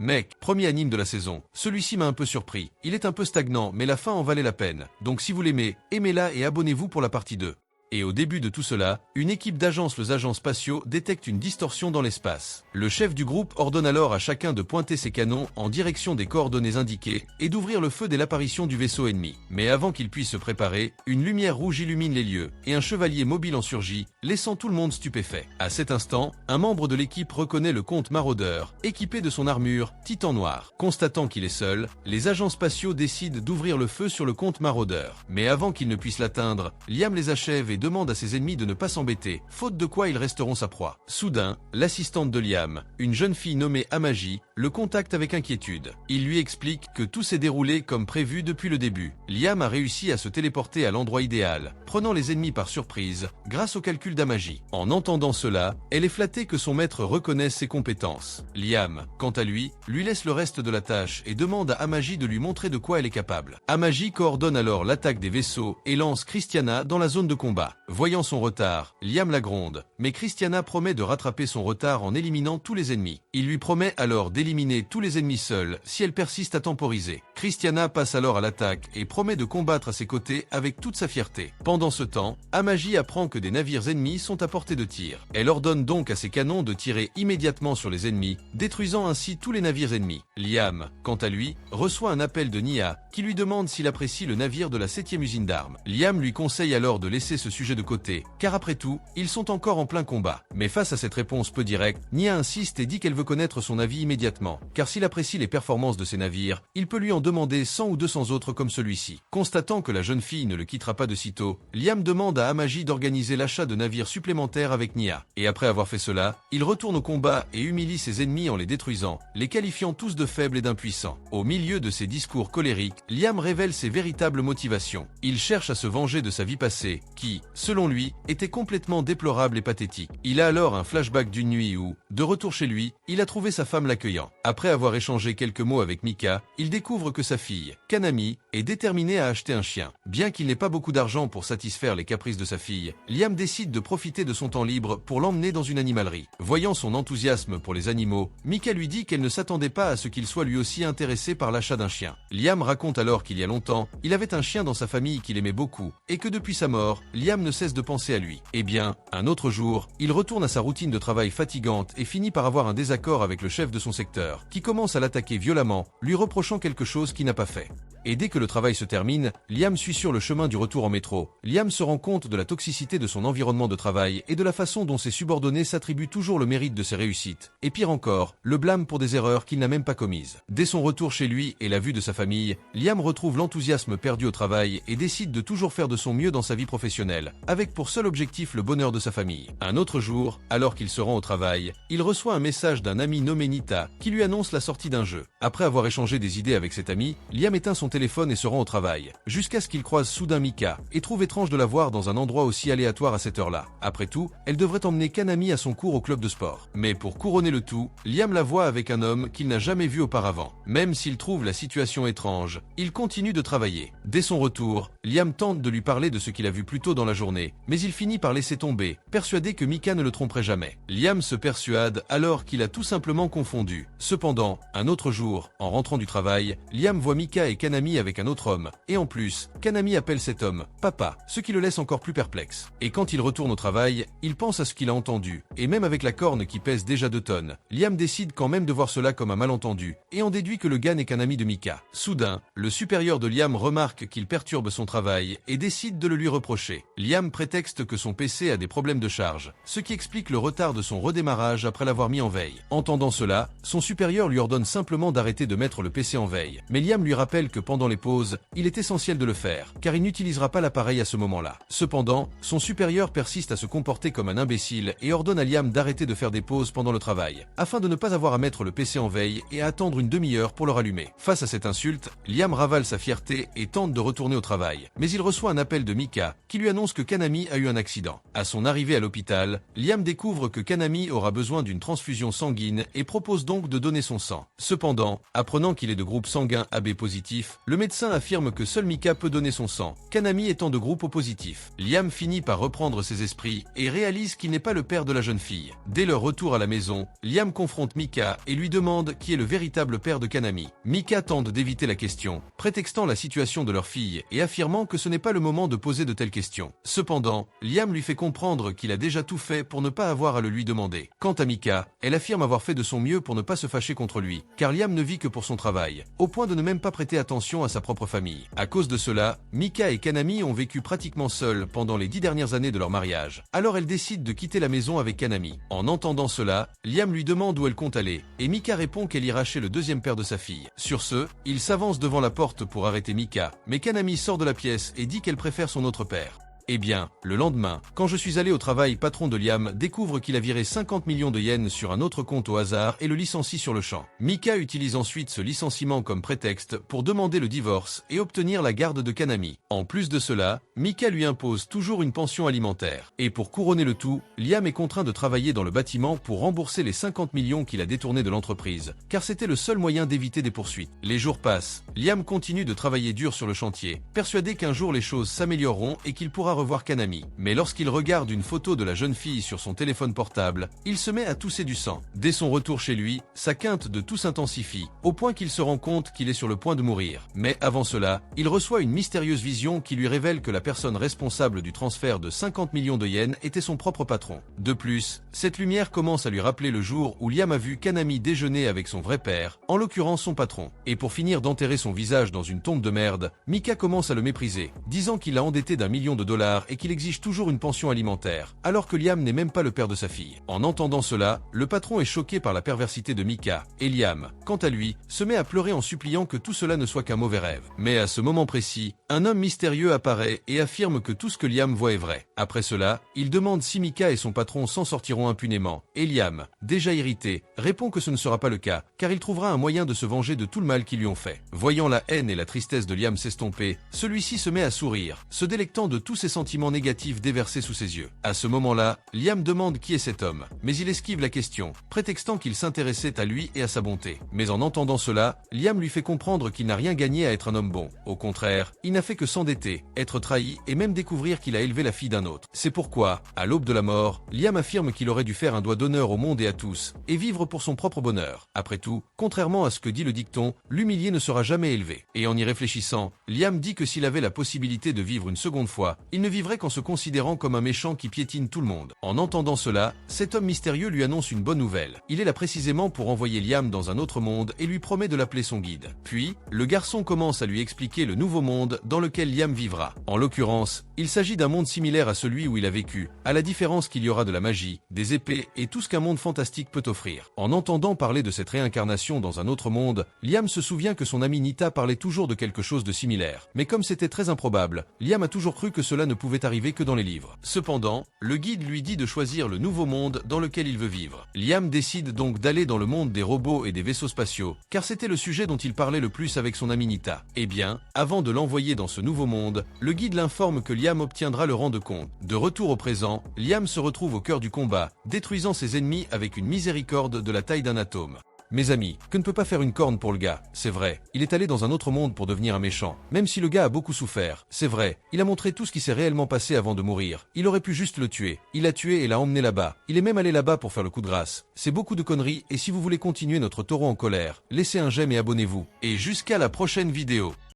Mec, premier anime de la saison. Celui-ci m'a un peu surpris. Il est un peu stagnant, mais la fin en valait la peine. Donc si vous l'aimez, aimez-la et abonnez-vous pour la partie 2. Et au début de tout cela, une équipe d'agences, les agents spatiaux, détecte une distorsion dans l'espace. Le chef du groupe ordonne alors à chacun de pointer ses canons en direction des coordonnées indiquées et d'ouvrir le feu dès l'apparition du vaisseau ennemi. Mais avant qu'il puisse se préparer, une lumière rouge illumine les lieux et un chevalier mobile en surgit, laissant tout le monde stupéfait. À cet instant, un membre de l'équipe reconnaît le comte maraudeur, équipé de son armure, titan noir. Constatant qu'il est seul, les agents spatiaux décident d'ouvrir le feu sur le comte maraudeur. Mais avant qu'il ne puisse l'atteindre, Liam les achève et demande à ses ennemis de ne pas s'embêter, faute de quoi ils resteront sa proie. Soudain, l'assistante de Liam, une jeune fille nommée Amaji, le contacte avec inquiétude. Il lui explique que tout s'est déroulé comme prévu depuis le début. Liam a réussi à se téléporter à l'endroit idéal, prenant les ennemis par surprise, grâce au calcul d'Amaji. En entendant cela, elle est flattée que son maître reconnaisse ses compétences. Liam, quant à lui laisse le reste de la tâche et demande à Amaji de lui montrer de quoi elle est capable. Amaji coordonne alors l'attaque des vaisseaux et lance Christiana dans la zone de combat. Voyant son retard, Liam la gronde, mais Christiana promet de rattraper son retard en éliminant tous les ennemis. Il lui promet alors d'éliminer tous les ennemis seuls si elle persiste à temporiser. Christiana passe alors à l'attaque et promet de combattre à ses côtés avec toute sa fierté. Pendant ce temps, Amaji apprend que des navires ennemis sont à portée de tir. Elle ordonne donc à ses canons de tirer immédiatement sur les ennemis, détruisant ainsi tous les navires ennemis. Liam, quant à lui, reçoit un appel de Nia qui lui demande s'il apprécie le navire de la 7e usine d'armes. Liam lui conseille alors de laisser ce sujet de côté, car après tout, ils sont encore en plein combat. Mais face à cette réponse peu directe, Nia insiste et dit qu'elle veut connaître son avis immédiatement, car s'il apprécie les performances de ses navires, il peut lui en demander 100 ou 200 autres comme celui-ci. Constatant que la jeune fille ne le quittera pas de sitôt, Liam demande à Amaji d'organiser l'achat de navires supplémentaires avec Nia. Et après avoir fait cela, il retourne au combat et humilie ses ennemis en les détruisant, les qualifiant tous de faibles et d'impuissants. Au milieu de ses discours colériques, Liam révèle ses véritables motivations. Il cherche à se venger de sa vie passée, qui, selon lui, était complètement déplorable et pathétique. Il a alors un flashback d'une nuit où, de retour chez lui, il a trouvé sa femme l'accueillant. Après avoir échangé quelques mots avec Mika, il découvre que sa fille, Kanami, est déterminée à acheter un chien. Bien qu'il n'ait pas beaucoup d'argent pour satisfaire les caprices de sa fille, Liam décide de profiter de son temps libre pour l'emmener dans une animalerie. Voyant son enthousiasme pour les animaux, Mika lui dit qu'elle ne s'attendait pas à ce qu'il soit lui aussi intéressé par l'achat d'un chien. Liam raconte alors qu'il y a longtemps, il avait un chien dans sa famille qu'il aimait beaucoup, et que depuis sa mort, Liam ne cesse de penser à lui. Eh bien, un autre jour, il retourne à sa routine de travail fatigante et finit par avoir un désaccord avec le chef de son secteur, qui commence à l'attaquer violemment, lui reprochant quelque chose qu'il n'a pas fait. Et dès que le travail se termine, Liam suit sur le chemin du retour en métro. Liam se rend compte de la toxicité de son environnement de travail et de la façon dont ses subordonnés s'attribuent toujours le mérite de ses réussites. Et pire encore, le blâme pour des erreurs qu'il n'a même pas commises. Dès son retour chez lui et la vue de sa famille, Liam retrouve l'enthousiasme perdu au travail et décide de toujours faire de son mieux dans sa vie professionnelle, avec pour seul objectif le bonheur de sa famille. Un autre jour, alors qu'il se rend au travail, il reçoit un message d'un ami nommé Nita qui lui annonce la sortie d'un jeu. Après avoir échangé des idées avec cet ami, Liam éteint son téléphone et se rend au travail, jusqu'à ce qu'il croise soudain Mika, et trouve étrange de la voir dans un endroit aussi aléatoire à cette heure-là. Après tout, elle devrait emmener Kanami à son cours au club de sport. Mais pour couronner le tout, Liam la voit avec un homme qu'il n'a jamais vu auparavant. Même s'il trouve la situation étrange, il continue de travailler. Dès son retour, Liam tente de lui parler de ce qu'il a vu plus tôt dans la journée, mais il finit par laisser tomber, persuadé que Mika ne le tromperait jamais. Liam se persuade alors qu'il a tout simplement confondu. Cependant, un autre jour, en rentrant du travail, Liam voit Mika et Kanami avec un autre homme, et en plus, Kanami appelle cet homme « papa », ce qui le laisse encore plus perplexe. Et quand il retourne au travail, il pense à ce qu'il a entendu, et même avec la corne qui pèse déjà 2 tonnes, Liam décide quand même de voir cela comme un malentendu, et en déduit que le gars n'est qu'un ami de Mika. Soudain, le supérieur de Liam remarque qu'il perturbe son travail, et décide de le lui reprocher. Liam prétexte que son PC a des problèmes de charge, ce qui explique le retard de son redémarrage après l'avoir mis en veille. Entendant cela, son supérieur lui ordonne simplement d'arrêter de mettre le PC en veille, mais Liam lui rappelle que pendant les pauses, il est essentiel de le faire, car il n'utilisera pas l'appareil à ce moment-là. Cependant, son supérieur persiste à se comporter comme un imbécile et ordonne à Liam d'arrêter de faire des pauses pendant le travail, afin de ne pas avoir à mettre le PC en veille et à attendre une demi-heure pour le rallumer. Face à cette insulte, Liam ravale sa fierté et tente de retourner au travail, mais il reçoit un appel de Mika, qui lui annonce que Kanami a eu un accident. À son arrivée à l'hôpital, Liam découvre que Kanami aura besoin d'une transfusion sanguine et propose donc de donner son sang. Cependant, apprenant qu'il est de groupe sanguin AB positif, le médecin affirme que seul Mika peut donner son sang, Kanami étant de groupe O positif. Liam finit par reprendre ses esprits et réalise qu'il n'est pas le père de la jeune fille. Dès leur retour à la maison, Liam confronte Mika et lui demande qui est le véritable père de Kanami. Mika tente d'éviter la question, prétextant la situation de leur fille et affirmant que ce n'est pas le moment de poser de telles questions. Cependant, Liam lui fait comprendre qu'il a déjà tout fait pour ne pas avoir à le lui demander. Quant à Mika, elle affirme avoir fait de son mieux pour ne pas se fâcher contre lui, car Liam ne vit que pour son travail, au point de ne même pas prêter attention à sa propre famille. À cause de cela, Mika et Kanami ont vécu pratiquement seuls pendant les 10 dernières années de leur mariage. Alors elle décide de quitter la maison avec Kanami. En entendant cela, Liam lui demande où elle compte aller, et Mika répond qu'elle ira chez le deuxième père de sa fille. Sur ce, il s'avance devant la porte pour arrêter Mika, mais Kanami sort de la pièce et dit qu'elle préfère son autre père. Eh bien, le lendemain, quand je suis allé au travail, patron de Liam découvre qu'il a viré 50 millions de yens sur un autre compte au hasard et le licencie sur le champ. Mika utilise ensuite ce licenciement comme prétexte pour demander le divorce et obtenir la garde de Kanami. En plus de cela, Mika lui impose toujours une pension alimentaire. Et pour couronner le tout, Liam est contraint de travailler dans le bâtiment pour rembourser les 50 millions qu'il a détournés de l'entreprise, car c'était le seul moyen d'éviter des poursuites. Les jours passent, Liam continue de travailler dur sur le chantier, persuadé qu'un jour les choses s'amélioreront et qu'il pourra revoir Kanami. Mais lorsqu'il regarde une photo de la jeune fille sur son téléphone portable, il se met à tousser du sang. Dès son retour chez lui, sa quinte de toux s'intensifie, au point qu'il se rend compte qu'il est sur le point de mourir. Mais avant cela, il reçoit une mystérieuse vision qui lui révèle que la personne responsable du transfert de 50 millions de yens était son propre patron. De plus, cette lumière commence à lui rappeler le jour où Liam a vu Kanami déjeuner avec son vrai père, en l'occurrence son patron. Et pour finir d'enterrer son visage dans une tombe de merde, Mika commence à le mépriser, disant qu'il l'a endetté d'1 million de dollars et qu'il exige toujours une pension alimentaire, alors que Liam n'est même pas le père de sa fille. En entendant cela, le patron est choqué par la perversité de Mika, et Liam, quant à lui, se met à pleurer en suppliant que tout cela ne soit qu'un mauvais rêve. Mais à ce moment précis, un homme mystérieux apparaît et affirme que tout ce que Liam voit est vrai. Après cela, il demande si Mika et son patron s'en sortiront impunément, et Liam, déjà irrité, répond que ce ne sera pas le cas, car il trouvera un moyen de se venger de tout le mal qu'ils lui ont fait. Voyant la haine et la tristesse de Liam s'estomper, celui-ci se met à sourire, se délectant de tous ses sentiments négatifs déversés sous ses yeux. À ce moment-là, Liam demande qui est cet homme, mais il esquive la question, prétextant qu'il s'intéressait à lui et à sa bonté. Mais en entendant cela, Liam lui fait comprendre qu'il n'a rien gagné à être un homme bon. Au contraire, il n'a fait que s'endetter, être trahi et même découvrir qu'il a élevé la fille d'un autre. C'est pourquoi, à l'aube de la mort, Liam affirme qu'il aurait dû faire un doigt d'honneur au monde et à tous, et vivre pour son propre bonheur. Après tout, contrairement à ce que dit le dicton, l'humilié ne sera jamais élevé. Et en y réfléchissant, Liam dit que s'il avait la possibilité de vivre une seconde fois, il ne vivrait qu'en se considérant comme un méchant qui piétine tout le monde. En entendant cela, cet homme mystérieux lui annonce une bonne nouvelle. Il est là précisément pour envoyer Liam dans un autre monde et lui promet de l'appeler son guide. Puis, le garçon commence à lui expliquer le nouveau monde dans lequel Liam vivra. En l'occurrence, il s'agit d'un monde similaire à celui où il a vécu, à la différence qu'il y aura de la magie, des épées et tout ce qu'un monde fantastique peut offrir. En entendant parler de cette réincarnation dans un autre monde, Liam se souvient que son ami Nita parlait toujours de quelque chose de similaire. Mais comme c'était très improbable, Liam a toujours cru que cela ne pouvait arriver que dans les livres. Cependant, le guide lui dit de choisir le nouveau monde dans lequel il veut vivre. Liam décide donc d'aller dans le monde des robots et des vaisseaux spatiaux, car c'était le sujet dont il parlait le plus avec son ami Nita. Eh bien, avant de l'envoyer dans ce nouveau monde, le guide l'informe que Liam obtiendra le rang de comte. De retour au présent, Liam se retrouve au cœur du combat, détruisant ses ennemis avec une miséricorde de la taille d'un atome. Mes amis, que ne peut pas faire une corne pour le gars, c'est vrai. Il est allé dans un autre monde pour devenir un méchant. Même si le gars a beaucoup souffert, c'est vrai. Il a montré tout ce qui s'est réellement passé avant de mourir. Il aurait pu juste le tuer. Il l'a tué et l'a emmené là-bas. Il est même allé là-bas pour faire le coup de grâce. C'est beaucoup de conneries et si vous voulez continuer notre taureau en colère, laissez un j'aime et abonnez-vous. Et jusqu'à la prochaine vidéo.